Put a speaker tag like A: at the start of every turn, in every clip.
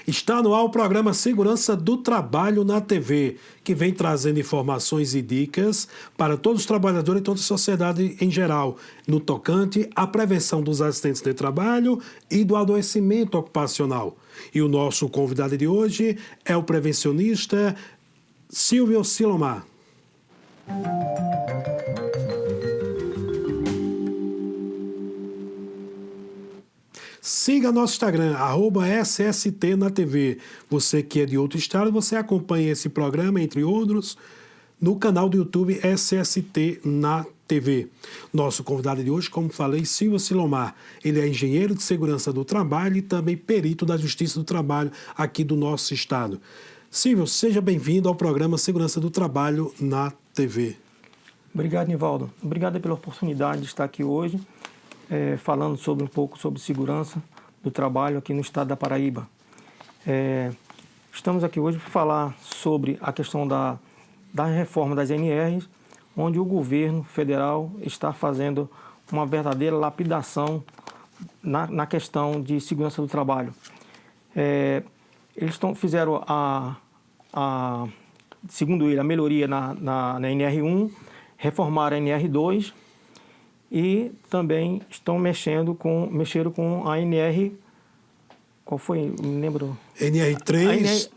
A: Está no ar o programa Segurança do Trabalho na TV, que vem trazendo informações e dicas para todos os trabalhadores e toda a sociedade em geral, no tocante à prevenção dos acidentes de trabalho e do adoecimento ocupacional. E o nosso convidado de hoje é o prevencionista Silvio Silomar. Siga nosso Instagram, @SST na TV. Você que é de outro estado, você acompanha esse programa, entre outros, no canal do YouTube SST na TV. Nosso convidado de hoje, como falei, Silvio Silomar. Ele é engenheiro de segurança do trabalho e também perito da Justiça do Trabalho aqui do nosso estado. Silvio, seja bem-vindo ao programa Segurança do Trabalho na TV.
B: Obrigado, Nivaldo. Obrigado pela oportunidade de estar aqui hoje, falando um pouco sobre segurança do trabalho aqui no estado da Paraíba. Estamos aqui hoje para falar sobre a questão da reforma das NRs, onde o governo federal está fazendo uma verdadeira lapidação na questão de segurança do trabalho. Eles fizeram, segundo ele, a melhoria na NR1, reformaram a NR2 e também estão mexeram com a NR... Qual foi? Não me lembro.
A: NR3,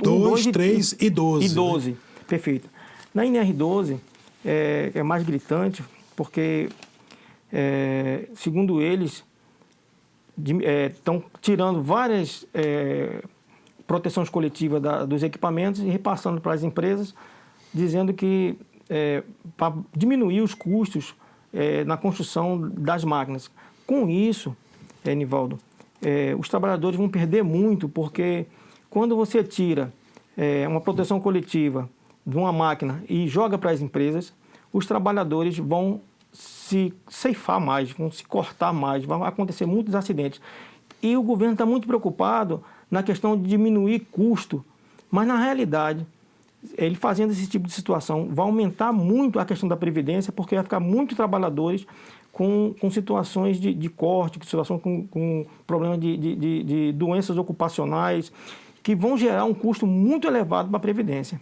A: 2, 3 e 12.
B: E 12, né? Perfeito. Na NR12 é mais gritante porque, segundo eles, estão tirando várias proteções coletivas dos equipamentos e repassando para as empresas, dizendo que para diminuir os custos na construção das máquinas. Com isso, Nivaldo, os trabalhadores vão perder muito, porque quando você tira uma proteção coletiva de uma máquina e joga para as empresas, os trabalhadores vão se ceifar mais, vão se cortar mais, vão acontecer muitos acidentes. E o governo está muito preocupado na questão de diminuir custo, mas na realidade, ele fazendo esse tipo de situação vai aumentar muito a questão da previdência, porque vai ficar muitos trabalhadores com situações de corte, situação com problemas de doenças ocupacionais, que vão gerar um custo muito elevado para a previdência.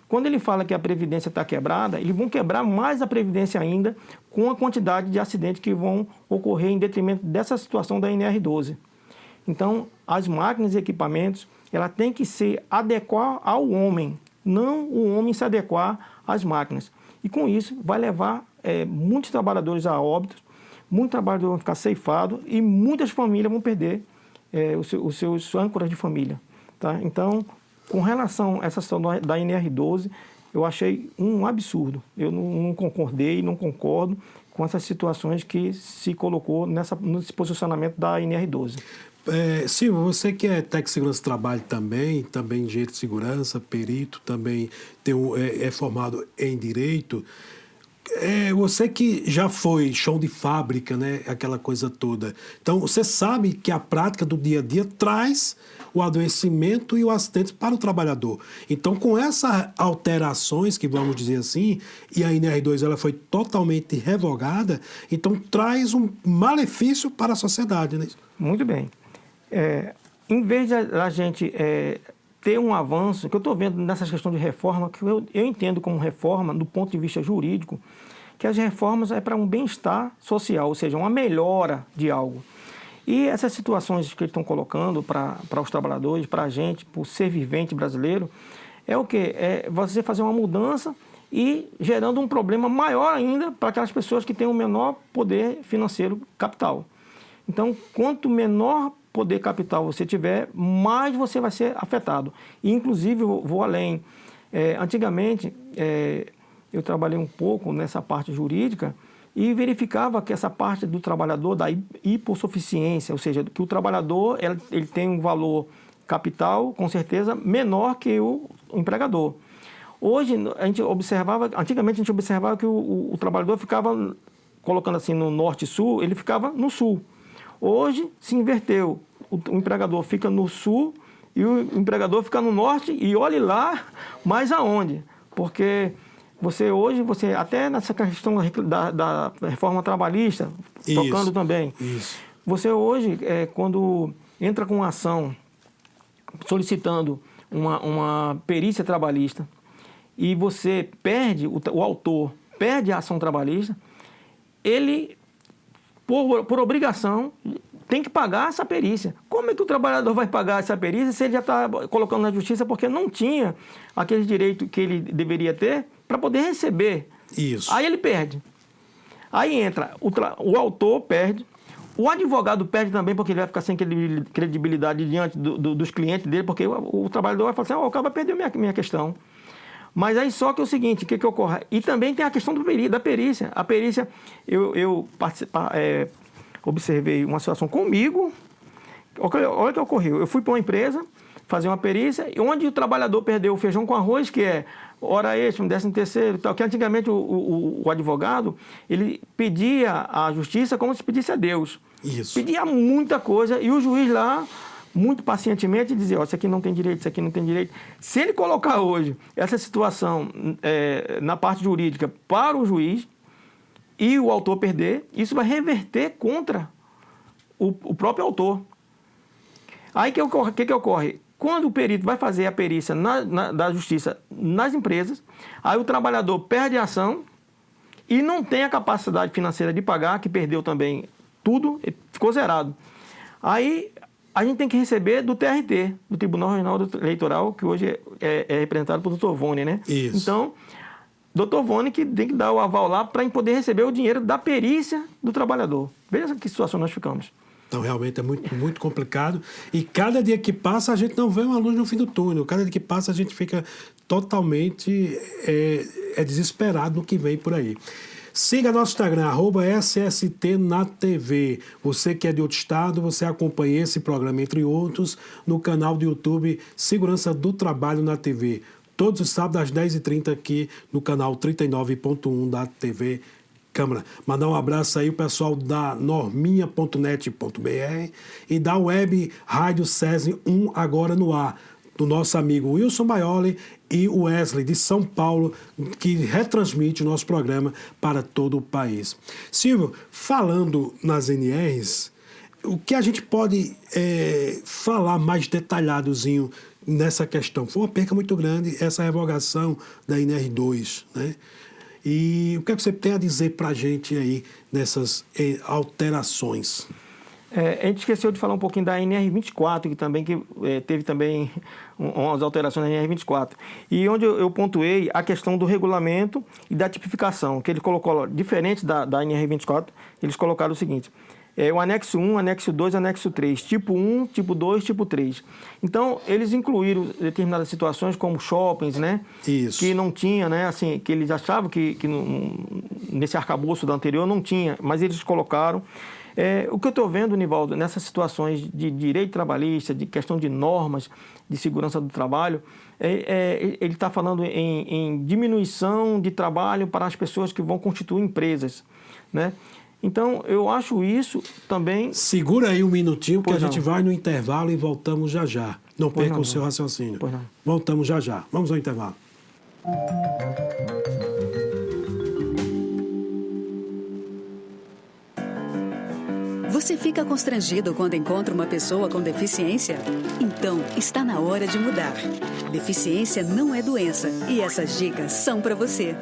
B: Quando ele fala que a previdência está quebrada, eles vão quebrar mais a previdência ainda com a quantidade de acidentes que vão ocorrer em detrimento dessa situação da NR12. Então, as máquinas e equipamentos, ela tem que se adequar ao homem, não o homem se adequar às máquinas. E com isso vai levar muitos trabalhadores a óbitos, muitos trabalhadores vão ficar ceifados e muitas famílias vão perder os seus âncoras de família. Tá? Então, com relação a essa situação da NR12, eu achei um absurdo. Eu não concordei, não concordo com essas situações que se colocou nesse posicionamento da NR12.
A: Silvio, você que é técnico de segurança do trabalho também engenheiro de segurança, perito, também é formado em direito. Você que já foi chão de fábrica, né, aquela coisa toda. Então, você sabe que a prática do dia a dia traz o adoecimento e o acidente para o trabalhador. Então, com essas alterações, que vamos dizer assim, e a NR2 ela foi totalmente revogada, então traz um malefício para a sociedade, né?
B: Muito bem. Em vez de a gente ter um avanço, que eu estou vendo nessa questão de reforma, que eu entendo como reforma, do ponto de vista jurídico, que as reformas é para um bem-estar social, ou seja, uma melhora de algo. E essas situações que eles estão colocando para os trabalhadores, para a gente, para o ser vivente brasileiro, é o quê? É você fazer uma mudança e gerando um problema maior ainda para aquelas pessoas que têm um menor poder financeiro capital. Então, quanto menor poder capital você tiver, mais você vai ser afetado. E, inclusive, eu vou além. Antigamente, eu trabalhei um pouco nessa parte jurídica e verificava que essa parte do trabalhador, da hipossuficiência, ou seja, que o trabalhador ele tem um valor capital, com certeza, menor que o empregador. Hoje, antigamente a gente observava que o trabalhador ficava, colocando assim no norte e sul, ele ficava no sul. Hoje se inverteu, o empregador fica no sul e o empregador fica no norte e olhe lá mais aonde, porque Você hoje, até nessa questão da reforma trabalhista, tocando também.
A: Isso.
B: Você hoje, quando entra com uma ação solicitando uma perícia trabalhista e você perde, o autor perde a ação trabalhista, ele, por obrigação, tem que pagar essa perícia. Como é que o trabalhador vai pagar essa perícia se ele já está colocando na justiça porque não tinha aquele direito que ele deveria ter para poder receber?
A: Isso.
B: Aí ele perde. Aí entra, o autor perde, o advogado perde também porque ele vai ficar sem credibilidade diante dos clientes dele, porque o trabalhador vai falar assim, o cara vai perder minha questão. Mas aí só que é o seguinte, o que ocorre? E também tem a questão da perícia. A perícia, eu observei uma situação comigo. Olha o que ocorreu. Eu fui para uma empresa fazer uma perícia, onde o trabalhador perdeu o feijão com arroz, que é hora extra, 13º e tal, que antigamente o advogado, ele pedia à justiça como se pedisse a Deus.
A: Isso.
B: Pedia muita coisa e o juiz lá, muito pacientemente, dizia, isso aqui não tem direito, isso aqui não tem direito. Se ele colocar hoje essa situação na parte jurídica para o juiz e o autor perder, isso vai reverter contra o próprio autor. Aí o que ocorre? Quando o perito vai fazer a perícia da justiça nas empresas, aí o trabalhador perde a ação e não tem a capacidade financeira de pagar, que perdeu também tudo, ficou zerado. Aí a gente tem que receber do TRT, do Tribunal Regional Eleitoral, que hoje é representado pelo Dr. Vone, né?
A: Isso.
B: Então, Dr. Vone que tem que dar o aval lá para poder receber o dinheiro da perícia do trabalhador. Veja que situação nós ficamos.
A: Então, realmente é muito, muito complicado. E cada dia que passa, a gente não vê uma luz no fim do túnel. Cada dia que passa, a gente fica totalmente desesperado no que vem por aí. Siga nosso Instagram, @SSTNaTV. Você que é de outro estado, você acompanha esse programa, entre outros, no canal do YouTube Segurança do Trabalho na TV. Todos os sábados, às 10h30, aqui no canal 39.1 da TV Câmara. Mandar um abraço aí o pessoal da norminha.net.br e da web Rádio SESI 1 agora no ar, do nosso amigo Wilson Maioli e o Wesley de São Paulo, que retransmite o nosso programa para todo o país. Silvio, falando nas NRs, o que a gente pode falar mais detalhadozinho nessa questão? Foi uma perca muito grande essa revogação da NR2, né? E o que é que você tem a dizer para a gente aí nessas alterações?
B: A gente esqueceu de falar um pouquinho da NR24, que teve também umas alterações na NR24. E onde eu pontuei a questão do regulamento e da tipificação, que ele colocou, diferente da NR24, eles colocaram o seguinte: o anexo 1, anexo 2, anexo 3, tipo 1, tipo 2, tipo 3. Então, eles incluíram determinadas situações como shoppings, né?
A: Isso.
B: Que não tinha, né? Assim, que eles achavam que nesse arcabouço da anterior não tinha, mas eles colocaram. O que eu estou vendo, Nivaldo, nessas situações de direito trabalhista, de questão de normas, de segurança do trabalho, ele está falando em diminuição de trabalho para as pessoas que vão constituir empresas, né? Então, eu acho isso também...
A: Segura aí um minutinho, que a gente
B: não.
A: vai no intervalo e voltamos já já. Não perca o seu raciocínio.
B: Pois não.
A: Voltamos já já. Vamos ao intervalo.
C: Você fica constrangido quando encontra uma pessoa com deficiência? Então, está na hora de mudar. Deficiência não é doença e essas dicas são para você.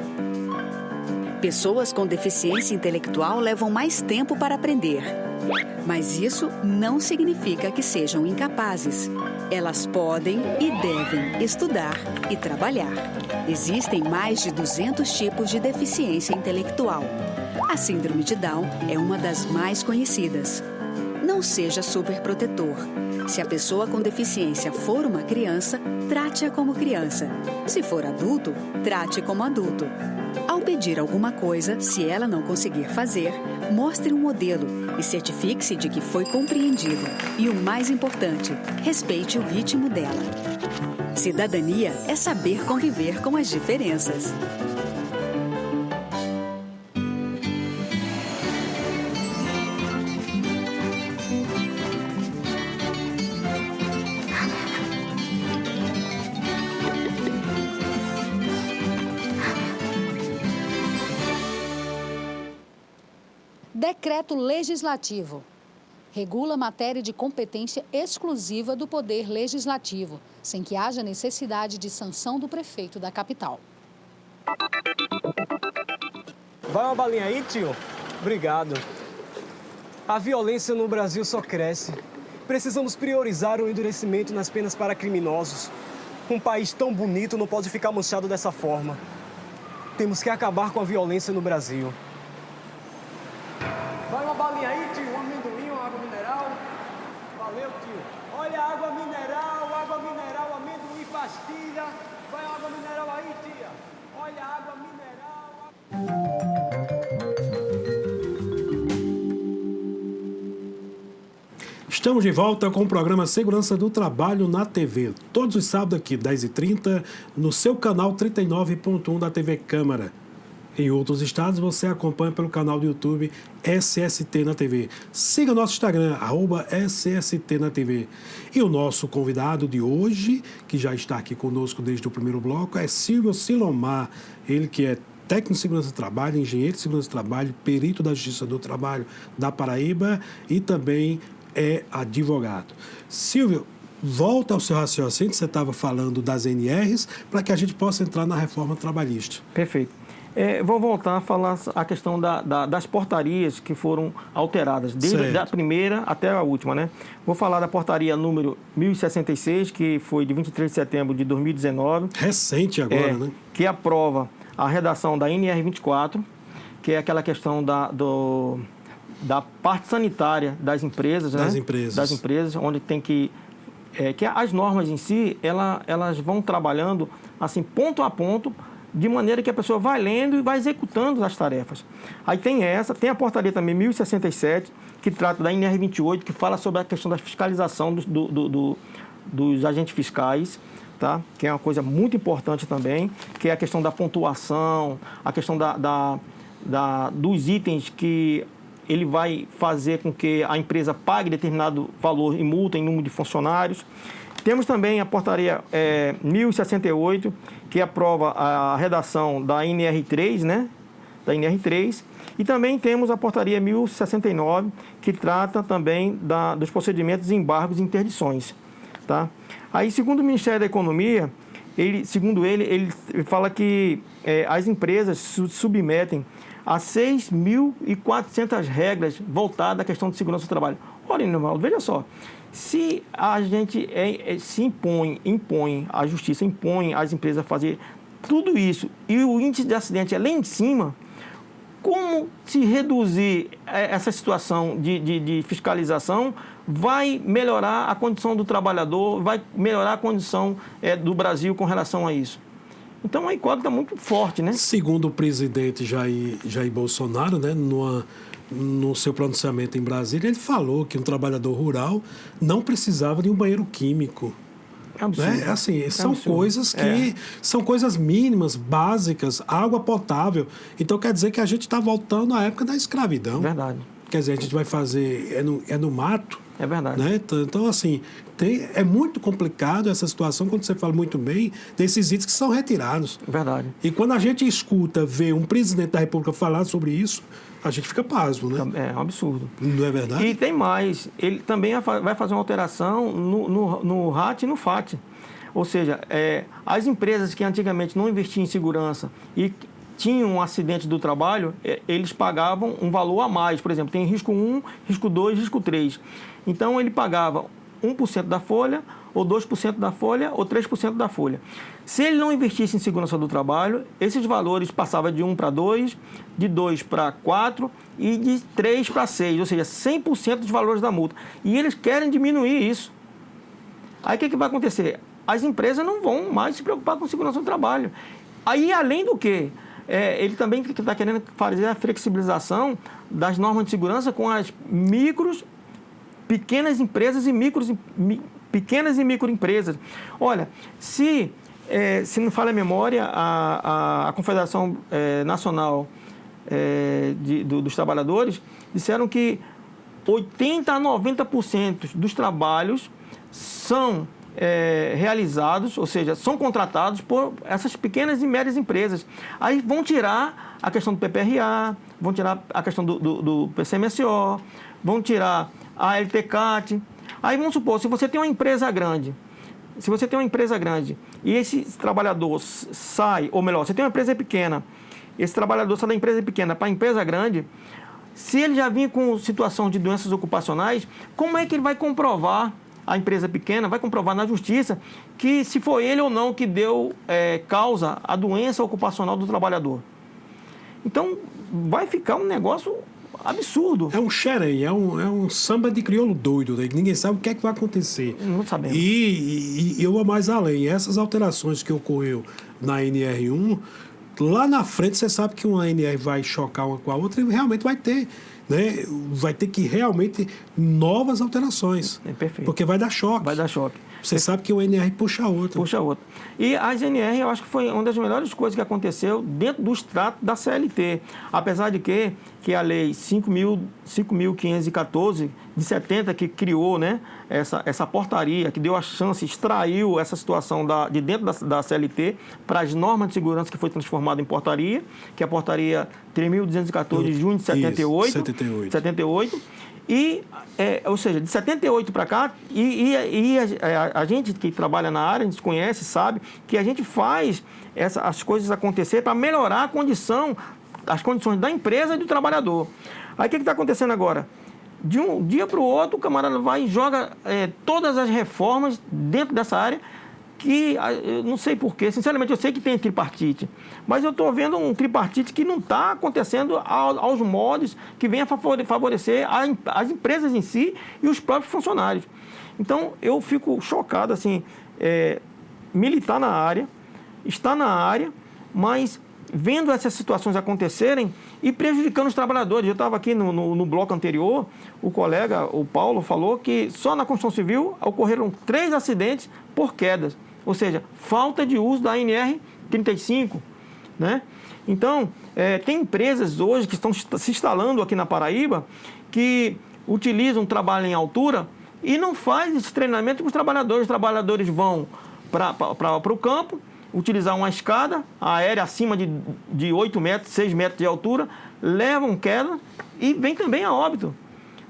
C: Pessoas com deficiência intelectual levam mais tempo para aprender. Mas isso não significa que sejam incapazes. Elas podem e devem estudar e trabalhar. Existem mais de 200 tipos de deficiência intelectual. A síndrome de Down é uma das mais conhecidas. Não seja superprotetor. Se a pessoa com deficiência for uma criança, trate-a como criança. Se for adulto, trate como adulto. Ao pedir alguma coisa, se ela não conseguir fazer, mostre um modelo e certifique-se de que foi compreendido. E o mais importante, respeite o ritmo dela. Cidadania é saber conviver com as diferenças.
D: Decreto legislativo. Regula matéria de competência exclusiva do Poder Legislativo, sem que haja necessidade de sanção do prefeito da capital.
E: Vai uma balinha aí, tio? Obrigado. A violência no Brasil só cresce. Precisamos priorizar o endurecimento nas penas para criminosos. Um país tão bonito não pode ficar manchado dessa forma. Temos que acabar com a violência no Brasil. Vai uma balinha aí, tio? Um amendoim, uma água mineral? Valeu, tio. Olha a água mineral, amendoim, pastilha. Vai a água mineral aí, tia. Olha a água mineral.
A: Estamos de volta com o programa Segurança do Trabalho na TV. Todos os sábados aqui, 10h30, no seu canal 39.1 da TV Câmara. Em outros estados, você acompanha pelo canal do YouTube SST na TV. Siga nosso Instagram, @SST na TV. E o nosso convidado de hoje, que já está aqui conosco desde o primeiro bloco, é Silvio Silomar. Ele que é técnico de segurança do trabalho, engenheiro de segurança do trabalho, perito da Justiça do Trabalho da Paraíba e também é advogado. Silvio, volta ao seu raciocínio, você estava falando das NRs, para que a gente possa entrar na reforma trabalhista.
B: Perfeito. Vou voltar a falar a questão das portarias que foram alteradas, desde a primeira até a última, né? Vou falar da portaria número 1066, que foi de 23 de setembro de 2019.
A: Recente agora, né?
B: Que aprova a redação da NR 24, que é aquela questão da parte sanitária das empresas,
A: das
B: né?
A: empresas.
B: Das empresas, onde tem que as normas em si, elas vão trabalhando assim, ponto a ponto, de maneira que a pessoa vai lendo e vai executando as tarefas. Aí tem a portaria também 1067, que trata da NR 28, que fala sobre a questão da fiscalização dos agentes fiscais, tá? Que é uma coisa muito importante também, que é a questão da pontuação, a questão dos itens que ele vai fazer com que a empresa pague determinado valor em multa em número de funcionários. Temos também a portaria 1068, que aprova a redação da NR3, né? Da NR3. E também temos a portaria 1069, que trata também dos procedimentos de embargos e interdições, tá? Aí, segundo o Ministério da Economia, ele fala que as empresas se submetem a 6.400 regras voltadas à questão de segurança do trabalho. Olha, Nivaldo, veja só, se a gente impõe, a justiça impõe às empresas a fazer tudo isso e o índice de acidente é lá em cima, como se reduzir essa situação de fiscalização vai melhorar a condição do trabalhador, vai melhorar a condição do Brasil com relação a isso? Então, é uma incógnita muito forte, né?
A: Segundo o presidente Jair Bolsonaro, né, no seu pronunciamento em Brasília, ele falou que um trabalhador rural não precisava de um banheiro químico.
B: É absurdo.
A: Né? Assim, são
B: absurdo.
A: Coisas que são coisas mínimas, básicas, água potável. Então, quer dizer que a gente está voltando à época da escravidão.
B: Verdade.
A: Quer dizer, a gente vai fazer... É no mato.
B: É verdade.
A: Né? Então, assim, é muito complicado essa situação, quando você fala muito bem, desses itens que são retirados.
B: Verdade.
A: E quando a gente vê um presidente da República falar sobre isso, a gente fica pasmo, né?
B: É um absurdo.
A: Não é verdade?
B: E tem mais, ele também vai fazer uma alteração no RAT e no FAT. Ou seja, as empresas que antigamente não investiam em segurança e tinham um acidente do trabalho, eles pagavam um valor a mais. Por exemplo, tem risco 1, risco 2, risco 3. Então, ele pagava 1% da folha, ou 2% da folha, ou 3% da folha. Se ele não investisse em segurança do trabalho, esses valores passavam de 1 para 2, de 2 para 4 e de 3 para 6, ou seja, 100% dos valores da multa. E eles querem diminuir isso. Aí, o que vai acontecer? As empresas não vão mais se preocupar com segurança do trabalho. Aí, além do que, ele também está querendo fazer a flexibilização das normas de segurança com as pequenas empresas e pequenas e microempresas. Olha, se não falha a memória, a Confederação Nacional dos Trabalhadores disseram que 80% a 90% dos trabalhos são realizados, ou seja, são contratados por essas pequenas e médias empresas. Aí vão tirar a questão do PPRA, vão tirar a questão do PCMSO, vão tirar a LTCAT. Aí vamos supor, se você tem uma empresa grande, e esse trabalhador sai, ou melhor, você tem uma empresa pequena, esse trabalhador sai da empresa pequena para a empresa grande, se ele já vinha com situação de doenças ocupacionais, como é que ele vai comprovar, a empresa pequena vai comprovar na justiça que se foi ele ou não que deu causa à doença ocupacional do trabalhador? Então, vai ficar um negócio absurdo.
A: É um xerém, é um samba de crioulo doido, né? Ninguém sabe o que é que vai acontecer.
B: Não sabemos.
A: E eu vou mais além. Essas alterações que ocorreu na NR1, lá na frente você sabe que uma NR vai chocar uma com a outra e realmente vai ter, né? Vai ter que realmente novas alterações.
B: Perfeito.
A: Porque vai dar choque.
B: Vai dar choque.
A: Você sabe que o NR puxa a outra.
B: Puxa a outra. E a NR, eu acho que foi uma das melhores coisas que aconteceu dentro do extrato da CLT. Apesar de que a lei 5.514 de 70, que criou, né, essa portaria, que deu a chance, extraiu essa situação de dentro da CLT para as normas de segurança, que foi transformada em portaria, que é a portaria 3.214 de junho de 78.
A: Isso,
B: 78. E, ou seja, de 78 para cá, a gente que trabalha na área, a gente conhece, sabe, que a gente faz as coisas acontecer para melhorar as condições da empresa e do trabalhador. Aí o que está acontecendo agora? De um dia para o outro, o camarada vai e joga todas as reformas dentro dessa área, que eu não sei porquê, sinceramente eu sei que tem tripartite, mas eu estou vendo um tripartite que não está acontecendo aos modos que venha favorecer as empresas em si e os próprios funcionários. Então eu fico chocado, assim, militar na área, estar na área, mas vendo essas situações acontecerem e prejudicando os trabalhadores. Eu estava aqui no bloco anterior, o colega, o Paulo, falou que só na construção civil ocorreram 3 acidentes por quedas, ou seja, falta de uso da ANR 35, né? Então, tem empresas hoje que estão se instalando aqui na Paraíba que utilizam trabalho em altura e não faz esse treinamento com os trabalhadores. Os trabalhadores vão para o campo, utilizar uma escada aérea acima de 8 metros, 6 metros de altura, levam queda e vem também a óbito.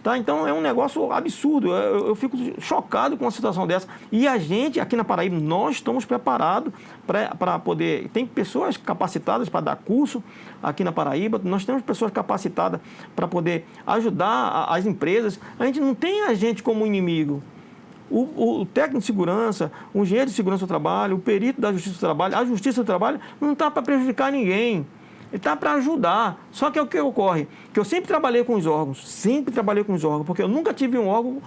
B: Tá? Então, é um negócio absurdo. Eu fico chocado com uma situação dessa. E a gente, aqui na Paraíba, nós estamos preparados para poder... Tem pessoas capacitadas para dar curso aqui na Paraíba, nós temos pessoas capacitadas para poder ajudar as empresas. A gente não tem a gente como inimigo. O técnico de segurança, o engenheiro de segurança do trabalho, o perito da Justiça do Trabalho, a Justiça do Trabalho não está para prejudicar ninguém. Ele está para ajudar. Só que é o que ocorre, que eu sempre trabalhei com os órgãos, porque eu nunca tive um órgão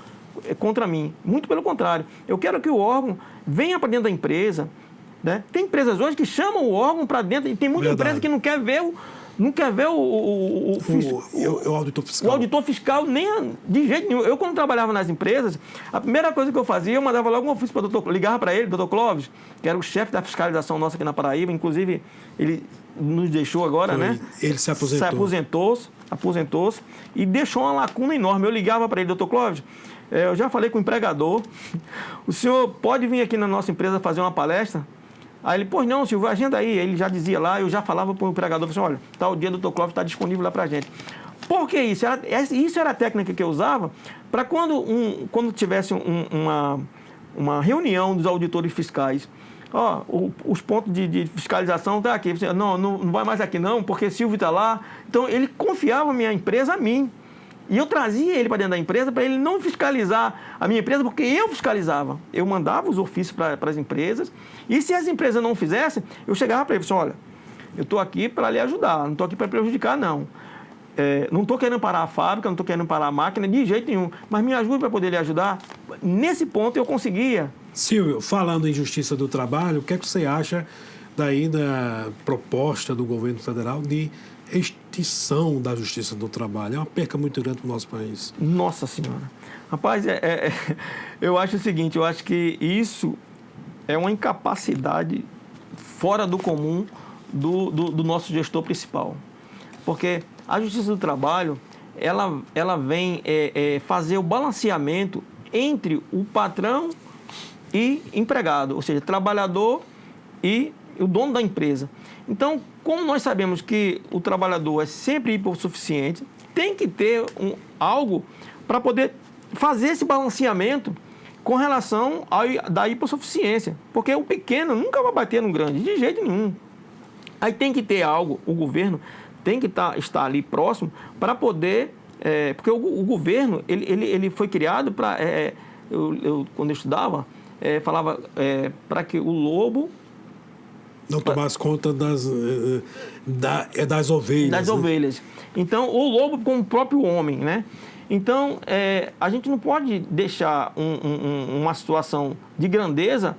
B: contra mim. Muito pelo contrário. Eu quero que o órgão venha para dentro da empresa. Né? Tem empresas hoje que chamam o órgão para dentro, e tem muita empresa que não quer ver o
A: auditor fiscal.
B: O auditor fiscal, nem de jeito nenhum. Eu, quando trabalhava nas empresas, a primeira coisa que eu fazia, eu mandava logo um ofício para o doutor, ligava para ele, doutor Clóvis, que era o chefe da fiscalização nossa aqui na Paraíba, inclusive ele nos deixou agora, né?
A: Ele se
B: aposentou-se e deixou uma lacuna enorme. Eu ligava para ele, doutor Clóvis, eu já falei com o empregador, o senhor pode vir aqui na nossa empresa fazer uma palestra? Aí ele, pois não, Silvio, agenda aí. Ele já dizia lá, eu já falava para o empregador, assim, olha, tal dia o doutor Clóvis está disponível lá para a gente. Por que isso? Isso era a técnica que eu usava para quando tivesse uma reunião dos auditores fiscais, os pontos de fiscalização estão aqui. Não vai mais aqui não, porque Silvio está lá. Então, ele confiava a minha empresa a mim. E eu trazia ele para dentro da empresa para ele não fiscalizar a minha empresa, porque eu fiscalizava. Eu mandava os ofícios para as empresas. E se as empresas não fizessem, eu chegava para ele e falava assim, olha, eu estou aqui para lhe ajudar, não estou aqui para prejudicar, não. Não estou querendo parar a fábrica, não estou querendo parar a máquina, de jeito nenhum. Mas me ajude para poder lhe ajudar. Nesse ponto eu conseguia.
A: Silvio, falando em Justiça do Trabalho, o que é que você acha daí da proposta do governo federal de extinção da Justiça do Trabalho? É uma perca muito grande para o nosso país.
B: Nossa Senhora. Rapaz, eu acho o seguinte, eu acho que isso é uma incapacidade fora do comum do nosso gestor principal. Porque a Justiça do Trabalho, ela vem fazer o balanceamento entre o patrão e empregado, ou seja, trabalhador e o dono da empresa. Então, como nós sabemos que o trabalhador é sempre hipossuficiente, tem que ter algo para poder fazer esse balanceamento com relação da hipossuficiência, porque o pequeno nunca vai bater no grande, de jeito nenhum. Aí tem que ter algo, o governo tem que estar ali próximo para poder... porque o governo, ele foi criado para... quando eu estudava, falava para que o lobo...
A: Não tomasse conta das ovelhas.
B: Das
A: né?
B: ovelhas. Então, o lobo como o próprio homem, né? Então, a gente não pode deixar uma situação de grandeza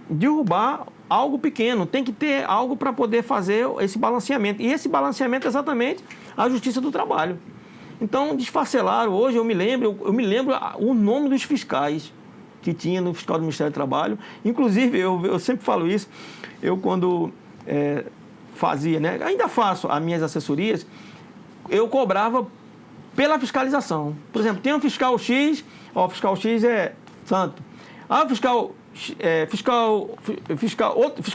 B: derrubar algo pequeno. Tem que ter algo para poder fazer esse balanceamento. E esse balanceamento é exatamente a Justiça do Trabalho. Então, desfarcelaram. Hoje, eu me lembro o nome dos fiscais que tinha no fiscal do Ministério do Trabalho. Inclusive, eu sempre falo isso, eu quando fazia, né, ainda faço as minhas assessorias, eu cobrava pela fiscalização. Por exemplo, tem um fiscal X, o fiscal X é santo. O fiscal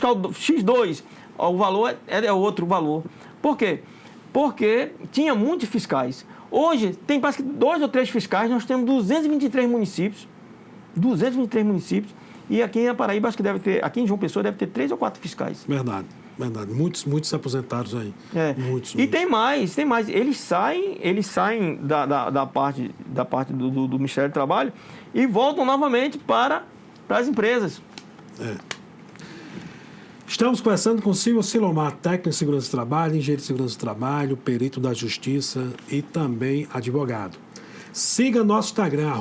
B: X2, o valor é outro valor. Por quê? Porque tinha muitos fiscais. Hoje, tem parece que 2 ou 3 fiscais, nós temos 223 municípios. 223 municípios. E aqui em Paraíba, acho que deve ter, aqui em João Pessoa, deve ter 3 ou 4 fiscais.
A: Verdade. Muitos aposentados aí. Muitos.
B: Tem mais. Eles saem da parte do Ministério do Trabalho e voltam novamente para as empresas.
A: Estamos conversando com Silvio Silomar, técnico em segurança do trabalho, engenheiro de segurança do trabalho, perito da justiça e também advogado. Siga nosso Instagram,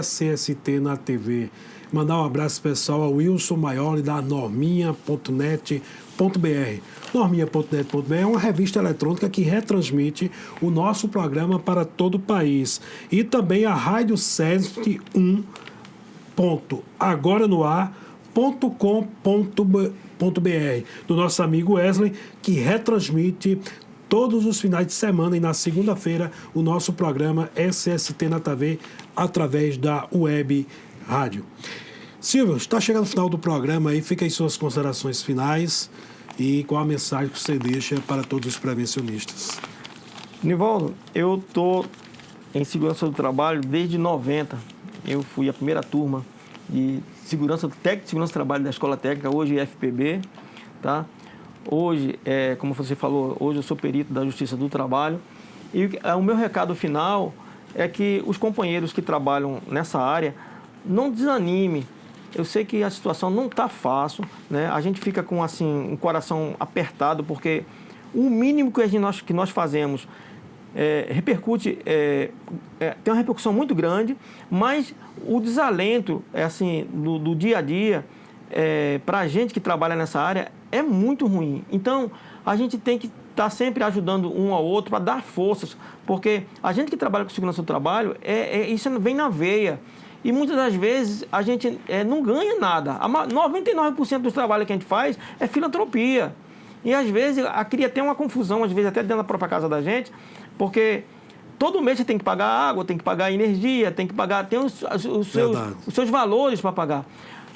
A: @SST na TV. Mandar um abraço pessoal ao Wilson Maioli da norminha.net.br. Norminha.net.br é uma revista eletrônica que retransmite o nosso programa para todo o país. E também a Rádio Sesc 1.agoranoar.com.br do nosso amigo Wesley, que retransmite todos os finais de semana e na segunda-feira o nosso programa SST na TV através da web rádio. Silvio, está chegando ao final do programa aí, fica aí suas considerações finais e qual a mensagem que você deixa para todos os prevencionistas.
B: Nivaldo, eu estou em segurança do trabalho desde 90. Eu fui a primeira turma de segurança técnica, segurança do trabalho da Escola Técnica, hoje é FPB, tá? Hoje, como você falou, hoje eu sou perito da Justiça do Trabalho e o meu recado final é que os companheiros que trabalham nessa área não desanime. Eu sei que a situação não está fácil, né? A gente fica com assim, um coração apertado, porque o mínimo que nós fazemos repercute, tem uma repercussão muito grande, mas o desalento assim, do dia a dia, para a gente que trabalha nessa área, é muito ruim. Então, a gente tem que estar sempre ajudando um ao outro para dar forças, porque a gente que trabalha com segurança do trabalho, isso vem na veia. E muitas das vezes a gente não ganha nada. 99% do trabalho que a gente faz é filantropia. E às vezes cria até uma confusão, às vezes até dentro da própria casa da gente, porque todo mês você tem que pagar água, tem que pagar energia, tem que pagar, tem os seus valores para pagar.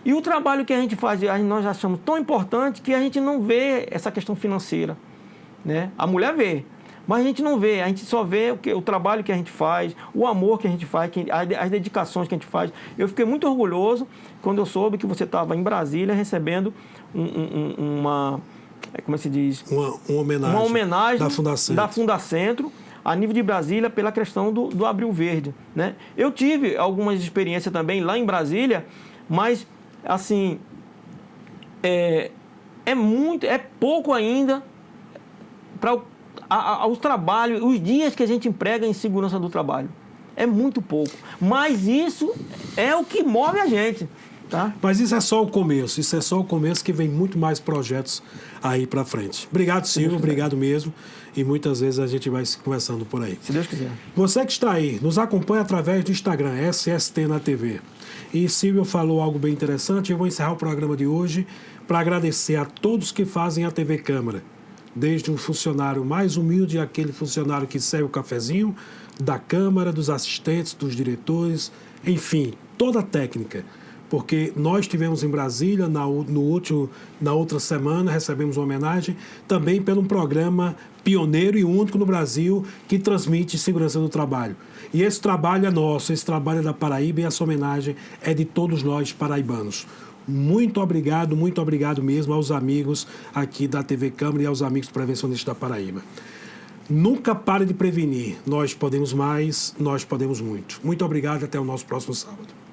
B: E o trabalho que a gente faz, nós achamos tão importante que a gente não vê essa questão financeira, né? A mulher vê, mas a gente não vê, a gente só vê o trabalho que a gente faz, o amor que a gente faz, as dedicações que a gente faz. Eu fiquei muito orgulhoso quando eu soube que você estava em Brasília recebendo uma, como se diz?
A: Uma homenagem
B: da Fundacentro, a nível de Brasília, pela questão do Abril Verde, né? Eu tive algumas experiências também lá em Brasília, mas, assim, é pouco ainda para o trabalho, os dias que a gente emprega em segurança do trabalho. É muito pouco. Mas isso é o que move a gente, tá?
A: Mas isso é só o começo. Isso é só o começo, que vem muito mais projetos aí para frente. Obrigado, Silvio. Obrigado mesmo. E muitas vezes a gente vai se conversando por aí.
B: Se Deus quiser.
A: Você que está aí, nos acompanha através do Instagram, SST na TV. E Silvio falou algo bem interessante. Eu vou encerrar o programa de hoje para agradecer a todos que fazem a TV Câmara. Desde um funcionário mais humilde, aquele funcionário que serve o cafezinho, da Câmara, dos assistentes, dos diretores, enfim, toda a técnica. porque nós tivemos em Brasília, na outra semana, recebemos uma homenagem também por um programa pioneiro e único no Brasil que transmite segurança do trabalho. E esse trabalho é nosso, esse trabalho é da Paraíba e essa homenagem é de todos nós paraibanos. Muito obrigado mesmo aos amigos aqui da TV Câmara e aos amigos prevencionistas da Paraíba. Nunca pare de prevenir. Nós podemos mais, nós podemos muito. Muito obrigado e até o nosso próximo sábado.